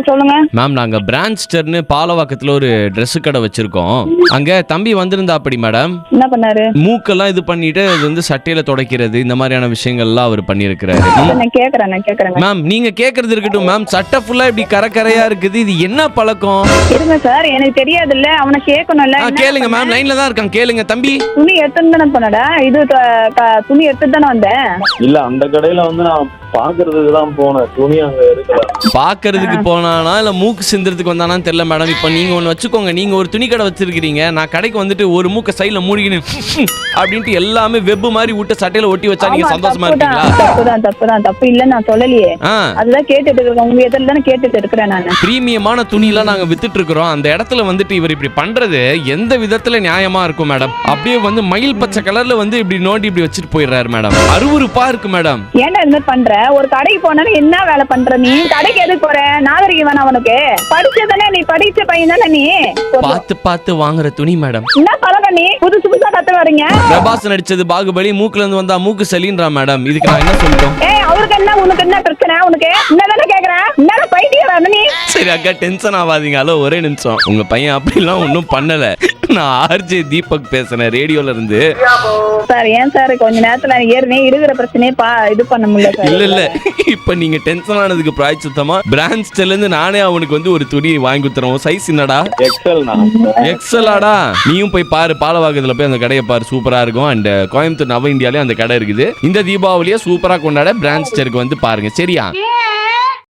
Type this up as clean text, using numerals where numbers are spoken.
சொல்லுங்க மேம். நாங்க பிரான்ஸ்டர்னு பாலவாக்கத்துல ஒரு Dress கடை வச்சிருக்கோம். அங்க தம்பி வந்திருந்தா அப்படி மேடம். என்ன பண்ணாரு? மூக்கெல்லாம் இது பண்ணிட்டு அது வந்து சட்டையில துடைக்கிறது இந்த மாதிரியான விஷயங்கள்லாம் அவர் பண்ணியிருக்கிறாரு. நான் கேக்குறேன் மேம் நீங்க கேக்குறது இருக்கட்டும் மேம். சட்டை ஃபுல்லா இப்படி கரையா இருக்குது. இது என்ன பழக்கம்? இருங்க சார், எனக்கு தெரியாது இல்ல, அவனை கேட்கணும்ல. கேளுங்க மேம், லைன்ல தான் இருக்கான். கேளுங்க தம்பி. துணி எடுத்து தானே பண்ணடா இது, துணி எடுத்து தானே வந்தேன். இல்ல அந்த கடையில வந்து நான் பாக்குறதுக்கு தான் போனேன். துணி அங்க இருக்கல. பாக்குறதுக்கு போனானா இல்ல மூக்கு சிந்துறதுக்கு வந்தானான்னு தெரியல மேடம். இப்ப நீங்க ஒண்ணு வச்சுக்கோங்க. நீங்க ஒரு துணி கடை வச்சிருக்கீங்க. நான் கடைக்கு வந்துட்டு ஒரு மூக்க சைடுல மூடிக்கின்னு அப்படின்ட்டு எல்லாமே வெப் மாதிரி விட்டு சட்டையில ஒட்டி வச்சா நீங்க சந்தோஷமா இருக்கீங்களா? தப்பு இல்ல, நான் சொல்லலையே. அதுதான் கேட்டுட்டு இருக்கேன். உங்க எதிரில தானே கேட்டுட்டு இருக்கிறேன் நான். பிரீமியமான துணி எல்லாம் நாங்க வித்துட்டு இருக்கிறோம். அந்த இடத்துல வந்துட்டு இவர் இப்படி பண்றது எந்த விதத்துல நியாயமா இருக்கும் மேடம்? அப்படியே வந்து மயில் பச்சை கலர்ல வந்து இப்படி நோண்டி இப்படி வச்சுட்டு போயிடுறாரு மேடம். அருவருப்பா இருக்கு மேடம். ஏன்டா இந்த பண்ற? ஒரு கடைக்கு போனா என்ன வேலை பண்ற நீ? கடைக்கு எதுக்கு போற? நாகரிகம் வேணா அவனுக்கு? படிச்சதானே நீ, படிச்ச பையன் தானே நீ. பார்த்து வாங்குற துணி மேடம். என்ன பழக்கம் நீ? புதுசு புதுசா கத்து வரீங்க. பிரபாஸ் நடிச்சது பாகுபலி. மூக்குல இருந்து வந்தா மூக்கு சலின்றா மேடம். இதுக்கு நான் என்ன சொல்லிட்டோம்? அவருக்கு என்ன, உனக்கு என்ன பிரச்சனை? உனக்கு என்னதானே கேக்குறேன்? என்ன பைத்தியம் வரணும் நீ? சரி அக்கா, டென்ஷன் ஆகாதீங்க. ஹலோ, ஒரே நிமிஷம். உங்க பையன் அப்படிலாம் ஒன்றும் பண்ணல. நான் ஆர்ஜே தீபக் பேசுறேன் ரேடியோல இருந்து. சார் ஏன் சார் கொஞ்ச நேரத்துல ஏற்கனவே இருக்கிற பிரச்சனையே இது பண்ண முடியல. இல்ல இப்ப நீங்க டென்ஷன் ஆனதுக்கு பிராய்ச்சித்தமா பிரான்ஸ்டர்ல இருந்து நானே அவனுக்கு வந்து ஒரு துணி வாங்கி கொடுத்துறோம். சைஸ் என்னடா? எக்ஸலாடா. நீயும் போய் பாரு, பாலவாக்கத்துல போய் அந்த கடையை பாரு, சூப்பரா இருக்கும். அண்ட் கோயம்புத்தூர் நவ இந்தியாலயும் அந்த கடை இருக்குது. இந்த தீபாவளியை சூப்பரா கொண்டாட பிரான்ஸ்டருக்கு வந்து பாருங்க. சரியா?